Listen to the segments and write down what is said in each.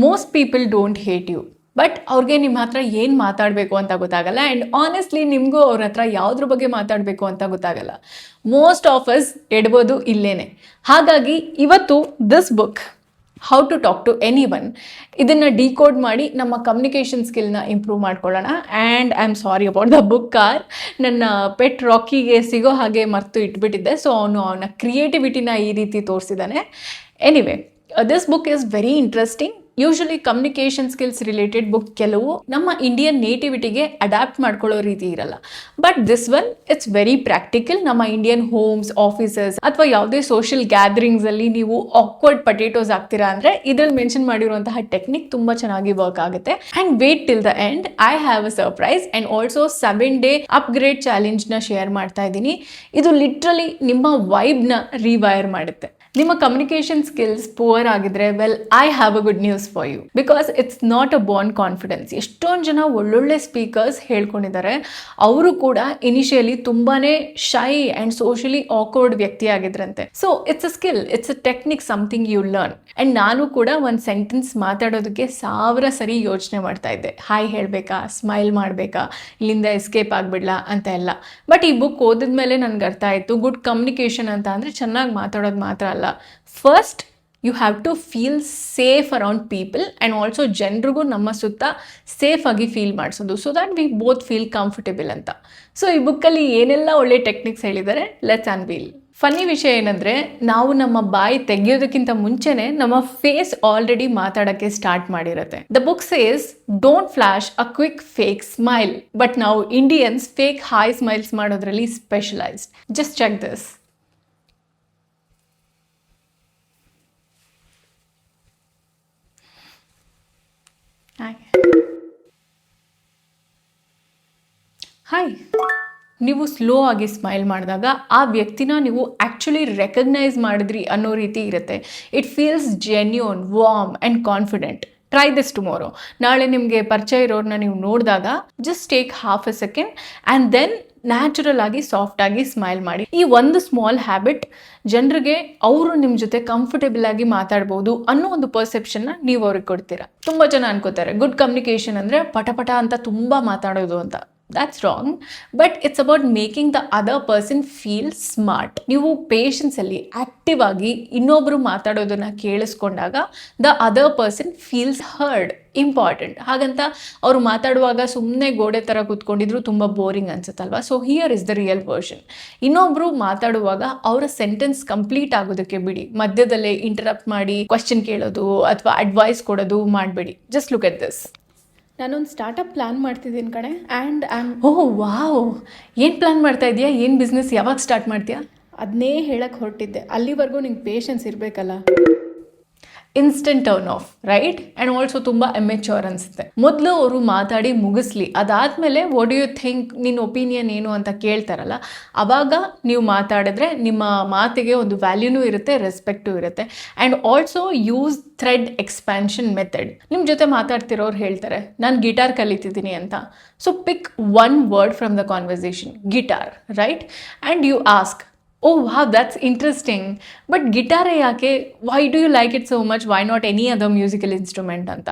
Most people don't hate you, but ಅವ್ರಿಗೆ ನಿಮ್ಮ ಹತ್ರ ಏನು ಮಾತಾಡಬೇಕು ಅಂತ ಗೊತ್ತಾಗಲ್ಲ. ಆ್ಯಂಡ್ ಆನೆಸ್ಟ್ಲಿ ನಿಮಗೂ ಅವ್ರ ಹತ್ರ ಯಾವುದ್ರ ಬಗ್ಗೆ ಮಾತಾಡಬೇಕು ಅಂತ ಗೊತ್ತಾಗಲ್ಲ. ಮೋಸ್ಟ್ ಆಫ್ ಅಸ್ ಎಡ್ಬೋದು ಇಲ್ಲೇನೆ. ಹಾಗಾಗಿ ಇವತ್ತು this book how to talk to anyone, ಇದನ್ನು ಡಿಕೋಡ್ ಮಾಡಿ ನಮ್ಮ ಕಮ್ಯುನಿಕೇಷನ್ ಸ್ಕಿಲ್ನ ಇಂಪ್ರೂವ್ ಮಾಡ್ಕೊಳ್ಳೋಣ. And I am sorry about the book car. ನನ್ನ ಪೆಟ್ ರಾಕಿಗೆ ಸಿಗೋ ಹಾಗೆ ಮರ್ತು ಇಟ್ಬಿಟ್ಟಿದ್ದೆ. ಸೊ ಅವನ ಕ್ರಿಯೇಟಿವಿಟಿನ ಈ ರೀತಿ ತೋರಿಸಿದ್ದಾನೆ. Anyway, this book is very interesting. Usually communication skills related book ಕೆಲವು ನಮ್ಮ ಇಂಡಿಯನ್ ನೇಟಿವಿಟಿಗೆ ಅಡ್ಯಾಪ್ಟ್ ಮಾಡ್ಕೊಳ್ಳೋ ರೀತಿ ಇರಲ್ಲ. But this one it's very practical. ನಮ್ಮ ಇಂಡಿಯನ್ ಹೋಮ್ಸ್, ಆಫೀಸಸ್ ಅಥವಾ ಯಾವುದೇ ಸೋಷಿಯಲ್ ಗ್ಯಾದರಿಂಗ್ಸಲ್ಲಿ ನೀವು ಆಕ್ವರ್ಡ್ ಪೊಟೇಟೋಸ್ ಆಗ್ತೀರಾ ಅಂದರೆ ಇದರಲ್ಲಿ ಮೆನ್ಷನ್ ಮಾಡಿರುವಂತಹ ಟೆಕ್ನಿಕ್ ತುಂಬ ಚೆನ್ನಾಗಿ ವರ್ಕ್ ಆಗುತ್ತೆ. And wait till the end, I have a surprise and also 7-day upgrade ಚಾಲೆಂಜ್ನ ಶೇರ್ ಮಾಡ್ತಾ ಇದ್ದೀನಿ. ಇದು ಲಿಟ್ರಲಿ ನಿಮ್ಮ ವೈಬ್ನ ರಿವೈರ್ ಮಾಡುತ್ತೆ. ನಿಮ್ಮ ಕಮ್ಯುನಿಕೇಷನ್ ಸ್ಕಿಲ್ಸ್ ಪುವರ್ ಆಗಿದ್ರೆ, well, I have a good news for you, because it's not a born confidence. ಎಷ್ಟೊಂದು ಜನ ಒಳ್ಳೊಳ್ಳೆ ಸ್ಪೀಕರ್ಸ್ ಹೇಳ್ಕೊಂಡಿದ್ದಾರೆ. ಅವರು ಕೂಡ ಇನಿಷಿಯಲಿ ತುಂಬಾನೇ ಶೈ ಆ್ಯಂಡ್ ಸೋಷಿಯಲಿ ಆಕ್ವರ್ಡ್ ವ್ಯಕ್ತಿ ಆಗಿದ್ರಂತೆ. So it's a skill, it's a technique, something you learn. And ನಾನು ಕೂಡ ಒಂದು ಸೆಂಟೆನ್ಸ್ ಮಾತಾಡೋದಕ್ಕೆ 1000 ಸರಿ ಯೋಚನೆ ಮಾಡ್ತಾ ಇದ್ದೆ. ಹಾಯ್ ಹೇಳಬೇಕಾ, ಸ್ಮೈಲ್ ಮಾಡಬೇಕಾ, ಇಲ್ಲಿಂದ ಎಸ್ಕೇಪ್ ಆಗಿಬಿಡ್ಲಾ ಅಂತ ಎಲ್ಲ. ಬಟ್ ಈ ಬುಕ್ ಓದಿದ್ಮೇಲೆ ನನಗೆ ಅರ್ಥ ಆಯಿತು, ಗುಡ್ ಕಮ್ಯುನಿಕೇಷನ್ ಅಂತ ಅಂದರೆ ಚೆನ್ನಾಗಿ ಮಾತಾಡೋದು ಮಾತ್ರ ಅಲ್ಲ. First you have to feel safe around people and also ಜನರಿಗೂ ನಮ್ಮ ಸುತ್ತ ಸೇಫ್ ಆಗಿ ಫೀಲ್ ಮಾಡಿಸೋದು, so that we both feel comfortable ಅಂತ. ಸೊ ಈ ಬುಕ್ಕಲ್ಲಿ ಏನೆಲ್ಲ ಒಳ್ಳೆ ಟೆಕ್ನಿಕ್ಸ್ ಹೇಳಿದ್ದಾರೆ, ಲೆಟ್ಸ್ ಅನ್ವೀಲ್. ಫನ್ನಿ ವಿಷಯ ಏನಂದರೆ, ನಾವು ನಮ್ಮ ಬಾಯಿ ತೆಗೆಯೋದಕ್ಕಿಂತ ಮುಂಚೆನೇ ನಮ್ಮ ಫೇಸ್ ಆಲ್ರೆಡಿ ಮಾತಾಡೋಕ್ಕೆ ಸ್ಟಾರ್ಟ್ ಮಾಡಿರುತ್ತೆ. The book says don't flash a quick fake smile, but ನಾವು ಇಂಡಿಯನ್ಸ್ ಫೇಕ್ ಹಾಯ್ ಸ್ಮೈಲ್ಸ್ ಮಾಡೋದ್ರಲ್ಲಿ specialised. Just check this. Hi. ನೀವು ಸ್ಲೋ ಆಗಿ ಸ್ಮೈಲ್ ಮಾಡಿದಾಗ ಆ ವ್ಯಕ್ತಿನ ನೀವು ಆ್ಯಕ್ಚುಲಿ ರೆಕಗ್ನೈಸ್ ಮಾಡಿದ್ರಿ ಅನ್ನೋ ರೀತಿ ಇರುತ್ತೆ. It feels genuine, warm and confident. Try this tomorrow. ನಾಳೆ ನಿಮಗೆ ಪರಿಚಯ ಇರೋರನ್ನ ನೀವು ನೋಡಿದಾಗ just take half a second and then natural ಆಗಿ ಸಾಫ್ಟ್ ಆಗಿ ಸ್ಮೈಲ್ ಮಾಡಿ. ಈ ಒಂದು ಸ್ಮಾಲ್ ಹ್ಯಾಬಿಟ್ ಜನರಿಗೆ ಅವರು ನಿಮ್ಮ ಜೊತೆ ಕಂಫರ್ಟೇಬಲ್ ಆಗಿ ಮಾತಾಡ್ಬೋದು ಅನ್ನೋ ಒಂದು ಪರ್ಸೆಪ್ಷನ್ನ ನೀವು ಅವ್ರಿಗೆ ಕೊಡ್ತೀರಾ. ತುಂಬ ಜನ ಅನ್ಕೋತಾರೆ ಗುಡ್ ಕಮ್ಯುನಿಕೇಷನ್ ಅಂದರೆ ಪಟ ಅಂತ ತುಂಬ ಮಾತಾಡೋದು ಅಂತ. That's wrong, but it's about making the other person feel smart. ನೀವು ಪೇಷನ್ಸಲ್ಲಿ ಆ್ಯಕ್ಟಿವ್ ಆಗಿ ಇನ್ನೊಬ್ಬರು ಮಾತಾಡೋದನ್ನು ಕೇಳಿಸ್ಕೊಂಡಾಗ the other person feels heard. Important. ಹಾಗಂತ ಅವರು ಮಾತಾಡುವಾಗ ಸುಮ್ಮನೆ ಗೋಡೆ ಥರ ಕೂತ್ಕೊಂಡಿದ್ರು ತುಂಬ ಬೋರಿಂಗ್ ಅನ್ಸುತ್ತಲ್ವಾ. So here is the real version. ಇನ್ನೊಬ್ಬರು ಮಾತಾಡುವಾಗ ಅವರ ಸೆಂಟೆನ್ಸ್ ಕಂಪ್ಲೀಟ್ ಆಗೋದಕ್ಕೆ ಬಿಡಿ. ಮಧ್ಯದಲ್ಲೇ ಇಂಟರಪ್ಟ್ ಮಾಡಿ ಕ್ವಶನ್ ಕೇಳೋದು ಅಥವಾ ಅಡ್ವೈಸ್ ಕೊಡೋದು ಮಾಡಬೇಡಿ. Just look at this. ನಾನೊಂದು ಸ್ಟಾರ್ಟಪ್ ಪ್ಲ್ಯಾನ್ ಮಾಡ್ತಿದ್ದೀನಿ ಕಣೆ. ಆ್ಯಂಡ್ ಓಹ್ ವಾವ್, ಏನು ಪ್ಲ್ಯಾನ್ ಮಾಡ್ತಾ ಇದೆಯಾ? ಏನು ಬಿಸ್ನೆಸ್? ಯಾವಾಗ ಸ್ಟಾರ್ಟ್ ಮಾಡ್ತೀಯಾ? ಅದನ್ನೇ ಹೇಳಕ್ಕೆ ಹೊರಟಿದ್ದೆ. ಅಲ್ಲಿವರೆಗೂ ನಿಂಗೆ ಪೇಷನ್ಸ್ ಇರಬೇಕಲ್ಲ. Instant turn off, right? And also ತುಂಬ ಎಮೆಚ್ಯೂರ್ ಅನಿಸುತ್ತೆ. ಮೊದಲು ಅವರು ಮಾತಾಡಿ ಮುಗಿಸ್ಲಿ, ಅದಾದಮೇಲೆ ವಾಟ್ ಡು ಯು ಥಿಂಕ್, ನಿನ್ನ ಒಪಿನಿಯನ್ ಏನು ಅಂತ ಕೇಳ್ತಾರಲ್ಲ, ಆವಾಗ ನೀವು ಮಾತಾಡಿದ್ರೆ ನಿಮ್ಮ ಮಾತಿಗೆ ಒಂದು ವ್ಯಾಲ್ಯೂನೂ ಇರುತ್ತೆ, ರೆಸ್ಪೆಕ್ಟು ಇರುತ್ತೆ. And also use thread expansion method. ನಿಮ್ಮ ಜೊತೆ ಮಾತಾಡ್ತಿರೋರು ಹೇಳ್ತಾರೆ ನಾನು ಗಿಟಾರ್ ಕಲಿತಿದ್ದೀನಿ ಅಂತ. So pick one word from the conversation, guitar, right? And you ask, oh wow, that's interesting, but ಗಿಟಾರೇ ಯಾಕೆ? Why do you like it so much? Why not any other musical instrument ಅಂತ.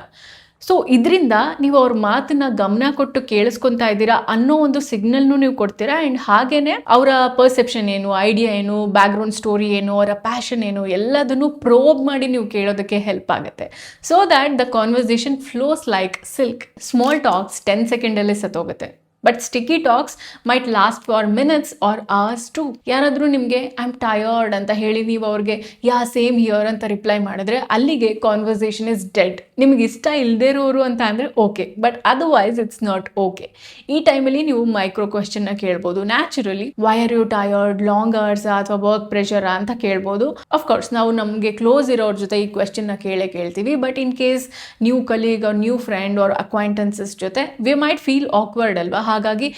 ಸೊ ಇದರಿಂದ ನೀವು ಅವ್ರ ಮಾತನ್ನ ಗಮನ ಕೊಟ್ಟು ಕೇಳಿಸ್ಕೊತಾ ಇದ್ದೀರಾ ಅನ್ನೋ ಒಂದು ಸಿಗ್ನಲ್ನು ನೀವು ಕೊಡ್ತೀರಾ. ಆ್ಯಂಡ್ ಹಾಗೇನೆ ಅವರ ಪರ್ಸೆಪ್ಷನ್ ಏನು, ಐಡಿಯಾ ಏನು, ಬ್ಯಾಕ್ಗ್ರೌಂಡ್ ಸ್ಟೋರಿ ಏನು, ಅವರ ಪ್ಯಾಷನ್ ಏನು, ಎಲ್ಲದನ್ನು ಪ್ರೋಬ್ ಮಾಡಿ ನೀವು ಕೇಳೋದಕ್ಕೆ ಹೆಲ್ಪ್ ಆಗುತ್ತೆ. So that the conversation flows like silk. Small talks 10 ಸೆಕೆಂಡಲ್ಲಿ ಸತ್ತೋಗುತ್ತೆ. But sticky talks might last for minutes or hours too. ಯಾರಾದರೂ ನಿಮಗೆ ಐ ಆಮ್ ಟಯರ್ಡ್ ಅಂತ ಹೇಳಿ ನೀವು ಅವ್ರಿಗೆ ಯಾ ಸೇಮ್ ಹಿಯರ್ ಅಂತ ರಿಪ್ಲೈ ಮಾಡಿದ್ರೆ ಅಲ್ಲಿಗೆ ಕಾನ್ವರ್ಸೇಷನ್ ಇಸ್ ಡೆಡ್. ನಿಮ್ಗೆ ಇಷ್ಟ ಇಲ್ಲದೇ ಇರೋರು ಅಂತ ಅಂದರೆ okay, but otherwise it's not okay. ಈ ಟೈಮಲ್ಲಿ ನೀವು ಮೈಕ್ರೋ ಕ್ವೆಶ್ಚನ್ನ ಕೇಳ್ಬೋದು. Naturally why are you tired, long hours ಅಥವಾ ವರ್ಕ್ ಪ್ರೆಷರಾ ಅಂತ ಕೇಳ್ಬೋದು. ಅಫ್ಕೋರ್ಸ್ ನಾವು ನಮಗೆ ಕ್ಲೋಸ್ ಇರೋರ ಜೊತೆ ಈ ಕ್ವೆಶ್ಚನ್ನ ಕೇಳ್ತೀವಿ. But in case new colleague or new friend or acquaintances ಜೊತೆ ವಿ ಮೈಟ್ ಫೀಲ್ ಆಕ್ವರ್ಡ್ ಅಲ್ವಾ. ಹಾಗಾಗಿ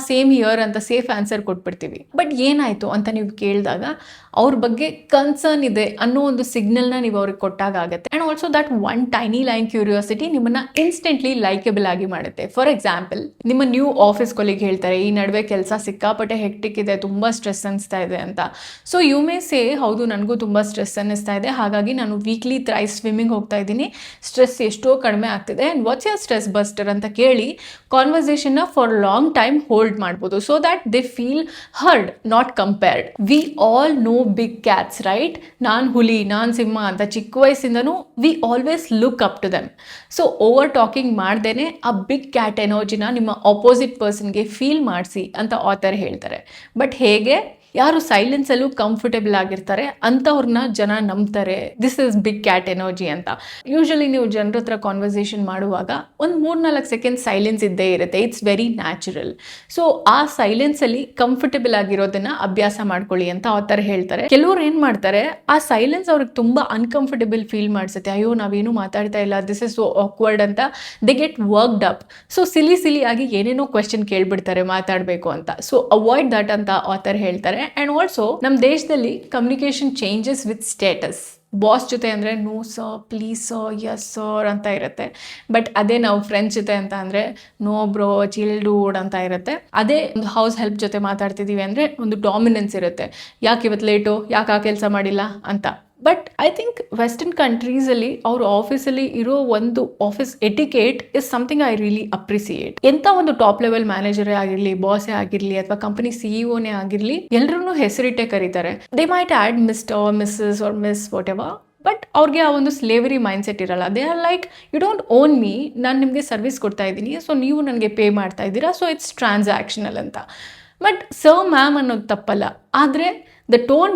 ಸೇಮ್ ಹಿಯರ್ ಅಂತ ಸೇಫ್ ಆನ್ಸರ್ ಕೊಟ್ಬಿಡ್ತೀವಿ. ಬಟ್ ಏನಾಯಿತು ಅಂತ ನೀವು ಕೇಳಿದಾಗ ಅವ್ರ ಬಗ್ಗೆ ಕನ್ಸರ್ನ್ ಇದೆ ಅನ್ನೋ ಒಂದು ಸಿಗ್ನಲ್ನ ನೀವು ಅವ್ರಿಗೆ ಕೊಟ್ಟಾಗ ಆಗುತ್ತೆ. And also that one tiny line curiosity ನಿಮ್ಮನ್ನ ಇನ್ಸ್ಟೆಂಟ್ಲಿ ಲೈಕಬಲ್ ಆಗಿ ಮಾಡುತ್ತೆ. ಫಾರ್ ಎಕ್ಸಾಂಪಲ್, ನಿಮ್ಮ ನ್ಯೂ ಆಫೀಸ್ ಕೊಲಿಗೆ ಹೇಳ್ತಾರೆ, ಈ ನಡುವೆ ಕೆಲಸ ಸಿಕ್ಕಾಪಟ್ಟೆ ಹೆಕ್ಟಿಕ್ ಇದೆ, ತುಂಬ ಸ್ಟ್ರೆಸ್ ಅನಿಸ್ತಾ ಇದೆ ಅಂತ. ಸೊ ಯು ಮೇ ಸೇ, ಹೌದು ನನಗೂ ತುಂಬ ಸ್ಟ್ರೆಸ್ ಅನ್ನಿಸ್ತಾ ಇದೆ, ಹಾಗಾಗಿ ನಾನು ವೀಕ್ಲಿ ಥ್ರೈಸ್ ಸ್ವಿಮ್ಮಿಂಗ್ ಹೋಗ್ತಾ ಇದ್ದೀನಿ, ಸ್ಟ್ರೆಸ್ ಎಷ್ಟೋ ಕಡಿಮೆ ಆಗ್ತಿದೆ, and what's your stress buster ಅಂತ ಕೇಳಿ ಕಾನ್ವರ್ಸೇಷನ್ನ ಫಾರ್ ಲಾಂಗ್ ಟೈಮ್ ಹೋಲ್ಡ್ ಮಾಡ್ಬೋದು. So that they feel heard, not compared. We all know big cats, right? ನಾನು ಹುಲಿ, ನಾನು ಸಿಂಹ ಅಂತ ಚಿಕ್ಕ ವಯಸ್ಸಿಂದನೂ we always look up to them. So over talking ಮಾಡ್ದೇನೆ ಆ ಬಿಗ್ ಕ್ಯಾಟ್ ಎನರ್ಜಿನ ನಿಮ್ಮ ಆಪೋಸಿಟ್ ಪರ್ಸನ್ಗೆ ಫೀಲ್ ಮಾಡಿಸಿ ಅಂತ ಆಥರ್ ಹೇಳ್ತಾರೆ. ಬಟ್ ಹೇಗೆ? ಯಾರು ಸೈಲೆನ್ಸಲ್ಲೂ ಕಂಫರ್ಟೇಬಲ್ ಆಗಿರ್ತಾರೆ ಅಂಥವ್ರನ್ನ ಜನ ನಂಬ್ತಾರೆ, this is big cat energy ಅಂತ. ಯೂಶಲಿ ನೀವು ಜನರ ಹತ್ರ ಕಾನ್ವರ್ಸೇಷನ್ ಮಾಡುವಾಗ ಒಂದು 3-4 ಸೆಕೆಂಡ್ ಸೈಲೆನ್ಸ್ ಇದ್ದೇ ಇರುತ್ತೆ, ಇಟ್ಸ್ ವೆರಿ ನ್ಯಾಚುರಲ್. ಸೊ ಆ ಸೈಲೆನ್ಸಲ್ಲಿ ಕಂಫರ್ಟೇಬಲ್ ಆಗಿರೋದನ್ನ ಅಭ್ಯಾಸ ಮಾಡ್ಕೊಳ್ಳಿ ಅಂತ ಆಥರ್ ಹೇಳ್ತಾರೆ. ಕೆಲವ್ರು ಏನು ಮಾಡ್ತಾರೆ, ಆ ಸೈಲೆನ್ಸ್ ಅವ್ರಿಗೆ ತುಂಬ ಅನ್ಕಂಫರ್ಟೇಬಲ್ ಫೀಲ್ ಮಾಡಿಸುತ್ತೆ, ಅಯ್ಯೋ ನಾವೇನು ಮಾತಾಡ್ತಾ ಇಲ್ಲ, ದಿಸ್ ಇಸ್ ಸೋ ಆಕ್ವರ್ಡ್ ಅಂತ they get worked up. So silly ಆಗಿ ಏನೇನೋ ಕ್ವೆಶ್ಚನ್ ಕೇಳ್ಬಿಡ್ತಾರೆ ಮಾತಾಡಬೇಕು ಅಂತ. ಸೊ ಅವಾಯ್ಡ್ ದಟ್ ಅಂತ ಆಥರ್ ಹೇಳ್ತಾರೆ. ಆ್ಯಂಡ್ ಆಲ್ಸೋ ನಮ್ಮ ದೇಶದಲ್ಲಿ communication changes with status. Boss ಜೊತೆ ಅಂದರೆ no sir, please sir, yes sir ಅಂತ ಇರುತ್ತೆ. ಬಟ್ ಅದೇ ನಾವು ಫ್ರೆಂಡ್ಸ್ ಜೊತೆ ಅಂತ ಅಂದರೆ ನೋ ಬ್ರೋ, ಚಿಲ್ ಡೂಡ್ ಅಂತ ಇರುತ್ತೆ. ಅದೇ ಒಂದು ಹೌಸ್ ಹೆಲ್ಪ್ ಜೊತೆ ಮಾತಾಡ್ತಿದ್ದೀವಿ ಅಂದರೆ ಒಂದು ಡಾಮಿನೆನ್ಸ್ ಇರುತ್ತೆ, ಯಾಕೆ ಇವತ್ತು ಲೇಟು, ಯಾಕೆ ಆ ಕೆಲಸ ಮಾಡಿಲ್ಲ ಅಂತ. ಬಟ್ ಐ ಥಿಂಕ್ ವೆಸ್ಟರ್ನ್ ಕಂಟ್ರೀಸಲ್ಲಿ ಅವ್ರ ಆಫೀಸಲ್ಲಿ ಇರೋ ಒಂದು office etiquette is something I really appreciate. ಎಂಥ ಒಂದು ಟಾಪ್ ಲೆವೆಲ್ ಮ್ಯಾನೇಜರೇ ಆಗಿರಲಿ, ಬಾಸೇ ಆಗಿರಲಿ, ಅಥವಾ ಕಂಪನಿ ಸಿಇಒನೇ ಆಗಿರಲಿ, ಎಲ್ಲರೂ ಹೆಸರಿಟ್ಟೆ ಕರೀತಾರೆ. They might add mister, missus or miss whatever. But ಅವ್ರಿಗೆ ಆ ಒಂದು ಸ್ಲೇವರಿ ಮೈಂಡ್ಸೆಟ್ ಇರಲ್ಲ. They are like, you don't own me, ನಾನು ನಿಮಗೆ ಸರ್ವಿಸ್ ಕೊಡ್ತಾ ಇದ್ದೀನಿ, ಸೊ ನೀವು ನನಗೆ ಪೇ ಮಾಡ್ತಾ ಇದ್ದೀರಾ, ಸೊ ಇಟ್ಸ್ ಟ್ರಾನ್ಸಾಕ್ಷನಲ್ ಅಂತ. ಬಟ್ ಸರ್, ಮ್ಯಾಮ್ ಅನ್ನೋದು ತಪ್ಪಲ್ಲ, ಆದರೆ the tone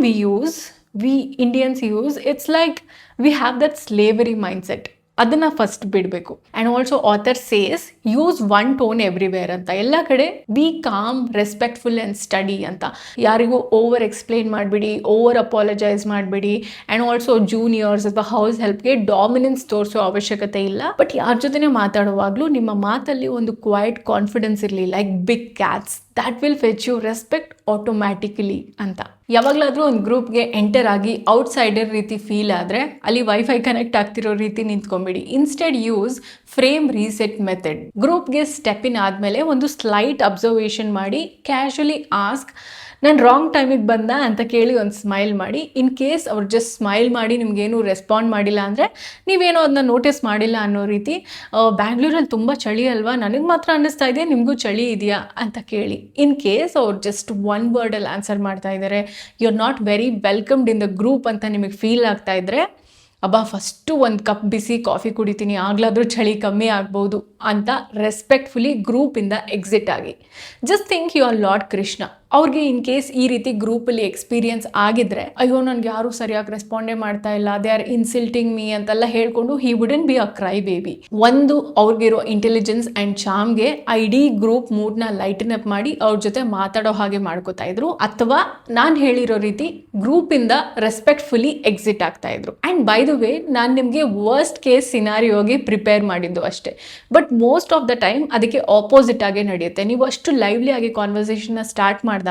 we Indians use, it's like we have that slavery mindset. ಅದನ್ನು ಫಸ್ಟ್ ಬಿಡಬೇಕು. And also author says, use one tone everywhere ಅಂತ. ಎಲ್ಲ ಕಡೆ B com, respectful and study ಅಂತ. ಯಾರಿಗೂ ಓವರ್ ಎಕ್ಸ್ಪ್ಲೇನ್ ಮಾಡಿಬಿಡಿ, ಓವರ್ ಅಪಾಲಜೈಸ್ ಮಾಡಿಬಿಡಿ. ಆ್ಯಂಡ್ ಆಲ್ಸೋ ಜೂನಿಯರ್ಸ್ ಅಥವಾ ಹೌಸ್ ಹೆಲ್ಪ್ಗೆ ಡಾಮಿನೆನ್ಸ್ ತೋರಿಸೋ ಅವಶ್ಯಕತೆ ಇಲ್ಲ. ಬಟ್ ಯಾರ ಜೊತೆ ಮಾತಾಡುವಾಗಲೂ ನಿಮ್ಮ ಮಾತಲ್ಲಿ ಒಂದು ಕ್ವೈಟ್ ಕಾನ್ಫಿಡೆನ್ಸ್ ಇರಲಿ, like big cats, that will fetch you respect automatically ಅಂತ. ಯಾವಾಗಲಾದರೂ ಒಂದು ಗ್ರೂಪ್ಗೆ ಎಂಟರ್ ಆಗಿ ಔಟ್ಸೈಡರ್ ರೀತಿ ಫೀಲ್ ಆದರೆ ಅಲ್ಲಿ ವೈಫೈ ಕನೆಕ್ಟ್ ಆಗ್ತಿರೋ ರೀತಿ ನಿಂತ್ಕೊಂಬಿಡಿ. Instead use frame reset method. ಗ್ರೂಪ್ಗೆ ಸ್ಟೆಪ್ ಇನ್ ಆದಮೇಲೆ ಒಂದು ಸ್ಲೈಟ್ ಅಬ್ಸರ್ವೇಷನ್ ಮಾಡಿ, ಕ್ಯಾಶುಯಲಿ ಆಸ್ಕ್, ನಾನು ರಾಂಗ್ ಟೈಮಿಗೆ ಬಂದ ಅಂತ ಕೇಳಿ ಒಂದು ಸ್ಮೈಲ್ ಮಾಡಿ. ಇನ್ ಕೇಸ್ ಅವ್ರು ಜಸ್ಟ್ ಸ್ಮೈಲ್ ಮಾಡಿ ನಿಮಗೇನು ರೆಸ್ಪಾಂಡ್ ಮಾಡಿಲ್ಲ ಅಂದರೆ ನೀವೇನೋ ಅದನ್ನ ನೋಟಿಸ್ ಮಾಡಿಲ್ಲ ಅನ್ನೋ ರೀತಿ, ಬ್ಯಾಂಗ್ಳೂರಲ್ಲಿ ತುಂಬ ಚಳಿ ಅಲ್ವಾ, ನನಗೆ ಮಾತ್ರ ಅನ್ನಿಸ್ತಾ ಇದೆ, ನಿಮಗೂ ಚಳಿ ಇದೆಯಾ ಅಂತ ಕೇಳಿ. ಇನ್ ಕೇಸ್ ಅವ್ರು ಜಸ್ಟ್ ಒನ್ ವರ್ಡಲ್ಲಿ ಆನ್ಸರ್ ಮಾಡ್ತಾ ಇದ್ದಾರೆ, you are not very welcomed in the group ಅಂತ ನಿಮಗೆ ಫೀಲ್ ಆಗ್ತಾ ಇದ್ದರೆ, ಅಬ್ಬಾ ಫಸ್ಟು ಒಂದು ಕಪ್ ಬಿಸಿ ಕಾಫಿ ಕುಡಿತೀನಿ, ಆಗ್ಲಾದರೂ ಚಳಿ ಕಮ್ಮಿ ಆಗ್ಬೋದು ಅಂತ ರೆಸ್ಪೆಕ್ಟ್ಫುಲಿ ಗ್ರೂಪಿಂದ ಎಕ್ಸಿಟ್ ಆಗಿ. Just think you are lord Krishna. ಅವ್ರಿಗೆ ಇನ್ ಕೇಸ್ ಈ ರೀತಿ ಗ್ರೂಪಲ್ಲಿ ಎಕ್ಸ್ಪೀರಿಯನ್ಸ್ ಆಗಿದ್ರೆ, ಅಯ್ಯೋ ನನಗೆ ಯಾರೂ ಸರಿಯಾಗಿ ರೆಸ್ಪಾಂಡೇ ಮಾಡ್ತಾ ಇಲ್ಲ, ದೇ ಆರ್ ಇನ್ಸಲ್ಟಿಂಗ್ ಮೀ ಅಂತೆಲ್ಲ ಹೇಳ್ಕೊಂಡು he wouldn't be a crybaby. ಒಂದು ಅವ್ರಿಗಿರೋ ಇಂಟೆಲಿಜೆನ್ಸ್ ಆ್ಯಂಡ್ ಚಾಮ್ಗೆ ಆ ಇಡೀ ಗ್ರೂಪ್ ಮೂಡ್ನ ಲೈಟನ್ ಅಪ್ ಮಾಡಿ ಅವ್ರ ಜೊತೆ ಮಾತಾಡೋ ಹಾಗೆ ಮಾಡ್ಕೋತಾ ಇದ್ರು, ಅಥವಾ ನಾನು ಹೇಳಿರೋ ರೀತಿ ಗ್ರೂಪಿಂದ ರೆಸ್ಪೆಕ್ಟ್ಫುಲಿ ಎಕ್ಸಿಟ್ ಆಗ್ತಾ ಇದ್ರು. ಆ್ಯಂಡ್ ಬೈ ದ ವೇ, ನಾನು ನಿಮಗೆ ವರ್ಸ್ಟ್ ಕೇಸ್ ಸಿನಾರಿಯೋಗೆ ಪ್ರಿಪೇರ್ ಮಾಡಿದ್ದು ಅಷ್ಟೇ. But most of the time ಅದಕ್ಕೆ ಆಪೋಸಿಟ್ ಆಗೇ ನಡೆಯುತ್ತೆ. ನೀವು ಅಷ್ಟು ಲೈವ್ಲಿ ಆಗಿ ಕಾನ್ವರ್ಸೇಷನ್ನ ಸ್ಟಾರ್ಟ್ ಮಾಡಿದಾಗ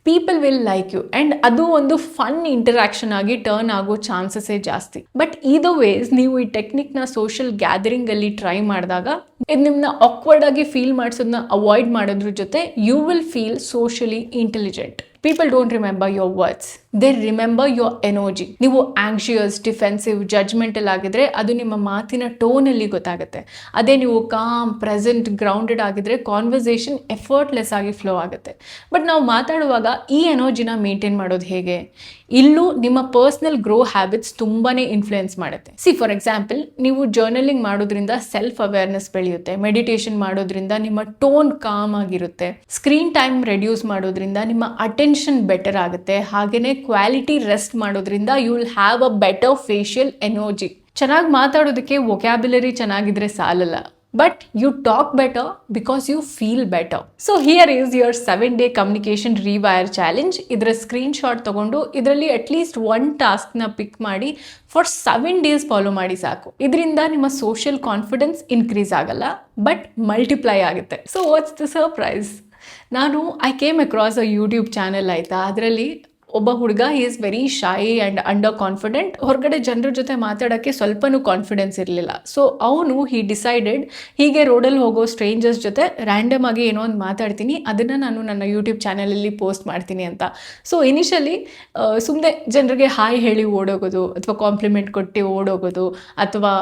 people will like you, and ಅದು ಒಂದು ಫನ್ ಇಂಟರಾಕ್ಷನ್ ಆಗಿ ಟರ್ನ್ ಆಗೋ ಚಾನ್ಸಸ್ಸೇ ಜಾಸ್ತಿ. ಬಟ್ ಇದರ್ ವೇಸ್, ನೀವು ಈ ಟೆಕ್ನಿಕ್ನ ಸೋಷಿಯಲ್ ಗ್ಯಾದರಿಂಗ್ ಅಲ್ಲಿ ಟ್ರೈ ಮಾಡಿದಾಗ ಇದು ನಿಮ್ಮನ್ನ ಆಕ್ವರ್ಡ್ ಆಗಿ ಫೀಲ್ ಮಾಡಿಸೋದನ್ನ ಅವಾಯ್ಡ್ ಮಾಡೋದ್ರ ಜೊತೆ you will feel socially intelligent. People don't remember your words, they remember your energy. ನೀವು ಆಂಕ್ಷಿಯಸ್, ಡಿಫೆನ್ಸಿವ್, ಜಡ್ಜ್ಮೆಂಟಲ್ ಆಗಿದ್ರೆ ಅದು ನಿಮ್ಮ ಮಾತಿನ ಟೋನಲ್ಲಿ ಗೊತ್ತಾಗುತ್ತೆ. ಅದೇ ನೀವು ಕಾಮ್, ಪ್ರೆಸೆಂಟ್, ಗ್ರೌಂಡೆಡ್ ಆಗಿದ್ರೆ ಕಾನ್ವರ್ಸೇಷನ್ ಎಫರ್ಟ್ಲೆಸ್ ಆಗಿ ಫ್ಲೋ ಆಗುತ್ತೆ. ಬಟ್ ನಾವು ಮಾತಾಡುವಾಗ ಈ ಎನರ್ಜಿನ ಮೇಂಟೈನ್ ಮಾಡೋದು ಹೇಗೆ? ಇಲ್ಲೂ ನಿಮ್ಮ ಪರ್ಸ್ನಲ್ ಗ್ರೋ ಹ್ಯಾಬಿಟ್ಸ್ ತುಂಬಾ ಇನ್ಫ್ಲುಯೆನ್ಸ್ ಮಾಡುತ್ತೆ. ಸಿ ಫಾರ್ ಎಕ್ಸಾಂಪಲ್, ನೀವು ಜರ್ನಲಿಂಗ್ ಮಾಡೋದ್ರಿಂದ ಸೆಲ್ಫ್ ಅವೇರ್ನೆಸ್ ಬೆಳೆಯುತ್ತೆ, ಮೆಡಿಟೇಷನ್ ಮಾಡೋದ್ರಿಂದ ನಿಮ್ಮ ಟೋನ್ ಕಾಮ್ ಆಗಿರುತ್ತೆ, ಸ್ಕ್ರೀನ್ ಟೈಮ್ ರೆಡ್ಯೂಸ್ ಮಾಡೋದ್ರಿಂದ ನಿಮ್ಮ ಅಟೆನ್ಷನ್ ಬೆಟರ್ ಆಗುತ್ತೆ, ಹಾಗೆಯೇ ಕ್ವಾಲಿಟಿ ರೆಸ್ಟ್ ಮಾಡೋದ್ರಿಂದ you will have a better facial energy. ಚೆನ್ನಾಗಿ ಮಾತಾಡೋದಕ್ಕೆ ವೊಕ್ಯಾಬ್ಯುಲರಿ ಚೆನ್ನಾಗಿದ್ರೆ ಸಾಲಲ್ಲ, but you talk better because you feel better. So here is your 7-day communication rewire challenge. ಇದರ ಸ್ಕ್ರೀನ್ಶಾಟ್ ತಗೊಂಡು ಇದರಲ್ಲಿ ಅಟ್ಲೀಸ್ಟ್ 1 ಟಾಸ್ಕ್ನ ಪಿಕ್ ಮಾಡಿ ಫಾರ್ 7 ಡೇಸ್ ಫಾಲೋ ಮಾಡಿ ಸಾಕು. ಇದರಿಂದ ನಿಮ್ಮ ಸೋಷಿಯಲ್ ಕಾನ್ಫಿಡೆನ್ಸ್ ಇನ್ಕ್ರೀಸ್ ಆಗಲ್ಲ, ಬಟ್ ಮಲ್ಟಿಪ್ಲೈ ಆಗುತ್ತೆ. So what's the surprise? I came across a YouTube channel ಆಯಿತಾ, ಅದರಲ್ಲಿ ಒಬ್ಬ ಹುಡುಗ he is very ಶೈ and under confident, ಹೊರಗಡೆ ಜನರ ಜೊತೆ ಮಾತಾಡೋಕ್ಕೆ ಸ್ವಲ್ಪನೂ ಕಾನ್ಫಿಡೆನ್ಸ್ ಇರಲಿಲ್ಲ. ಸೊ ಅವನು ಡಿಸೈಡೆಡ್ ಹೀಗೆ ರೋಡಲ್ಲಿ ಹೋಗೋ ಸ್ಟ್ರೇಂಜರ್ಸ್ ಜೊತೆ ರ್ಯಾಂಡಮ್ ಆಗಿ ಏನೋ ಒಂದು ಮಾತಾಡ್ತೀನಿ, ಅದನ್ನು ನಾನು ನನ್ನ ಯೂಟ್ಯೂಬ್ ಚಾನಲಲ್ಲಿ ಪೋಸ್ಟ್ ಮಾಡ್ತೀನಿ ಅಂತ. ಸೊ ಇನಿಷಿಯಲಿ ಸುಮ್ಮನೆ ಜನರಿಗೆ ಹಾಯ್ ಹೇಳಿ ಓಡೋಗೋದು, ಅಥವಾ ಕಾಂಪ್ಲಿಮೆಂಟ್ ಕೊಟ್ಟು ಓಡೋಗೋದು, ಅಥವಾ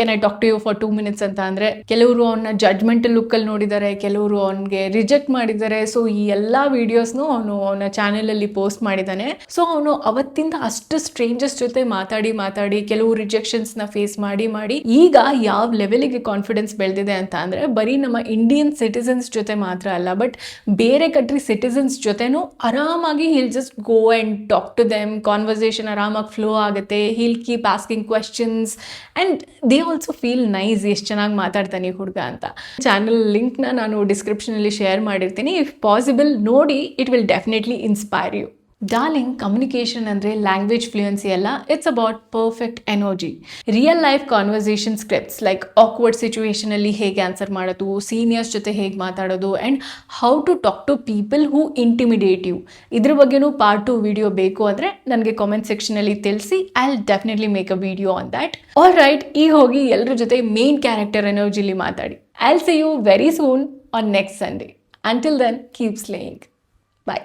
can I talk to you for 2 minutes ಅಂತ ಅಂದರೆ ಕೆಲವರು ಅವನ್ನ ಜಡ್ಜ್ಮೆಂಟಲ್ ಲುಕ್ಕಲ್ಲಿ ನೋಡಿದ್ದಾರೆ, ಕೆಲವರು ಅವನಿಗೆ ರಿಜೆಕ್ಟ್ ಮಾಡಿದ್ದಾರೆ. ಸೊ ಈ ಎಲ್ಲ ವೀಡಿಯೋಸ್ನು ಅವನ ಚಾನೆಲಲ್ಲಿ ಪೋಸ್ಟ್ ಮಾಡಿದ್ದಾನೆ. ಸೊ ಅವನು ಅವತ್ತಿಂದ ಅಷ್ಟು ಸ್ಟ್ರೇಂಜರ್ಸ್ ಜೊತೆ ಮಾತಾಡಿ ಕೆಲವು ರಿಜೆಕ್ಷನ್ಸ್ನ ಫೇಸ್ ಮಾಡಿ ಈಗ ಯಾವ ಲೆವೆಲಿಗೆ ಕಾನ್ಫಿಡೆನ್ಸ್ ಬೆಳೆದಿದೆ ಅಂತ ಅಂದರೆ ಬರೀ ನಮ್ಮ ಇಂಡಿಯನ್ ಸಿಟಿಸನ್ಸ್ ಜೊತೆ ಮಾತ್ರ ಅಲ್ಲ, ಬಟ್ ಬೇರೆ ಕಂಟ್ರಿ ಸಿಟಿಸನ್ಸ್ ಜೊತೆನೂ ಆರಾಮಾಗಿ he'll just go and talk to them. Conversation ಆರಾಮಾಗಿ ಫ್ಲೋ ಆಗುತ್ತೆ. He'll keep asking questions and they also feel nice, ಎಷ್ಟು ಚೆನ್ನಾಗಿ ಮಾತಾಡ್ತಾನೆ ಈ ಹುಡುಗ ಅಂತ. ಚಾನಲ್ ಲಿಂಕ್ನ ನಾನು ಡಿಸ್ಕ್ರಿಪ್ಷನಲ್ಲಿ ಶೇರ್ ಮಾಡಿರ್ತೀನಿ. ಇಫ್ ಪಾಸಿಬಲ್ ನೋಡಿ, it will definitely inspire you. Darling, communication ಅಂದರೆ ಲ್ಯಾಂಗ್ವೇಜ್ ಫ್ಲೂಯೆನ್ಸಿ ಅಲ್ಲ, it's about perfect energy. Real life conversation scripts like awkward ಸಿಚುವೇಷನಲ್ಲಿ ಹೇಗೆ ಆನ್ಸರ್ ಮಾಡೋದು, ಸೀನಿಯರ್ಸ್ ಜೊತೆ ಹೇಗೆ ಮಾತಾಡೋದು, and how to talk to people who intimidate you. ಇದ್ರ ಬಗ್ಗೆನೂ ಪಾರ್ಟ್ 2 ವಿಡಿಯೋ ಬೇಕು ಅಂದರೆ ನನಗೆ ಕಾಮೆಂಟ್ ಸೆಕ್ಷನಲ್ಲಿ ತಿಳಿಸಿ. I will definitely make a video on that. All right, ಈಗ ಹೋಗಿ ಎಲ್ಲರ ಜೊತೆ ಮೇನ್ ಕ್ಯಾರೆಕ್ಟರ್ ಎನರ್ಜಿಲಿ ಮಾತಾಡಿ. I will see you very soon on next Sunday. Until then, keep slaying. Bye.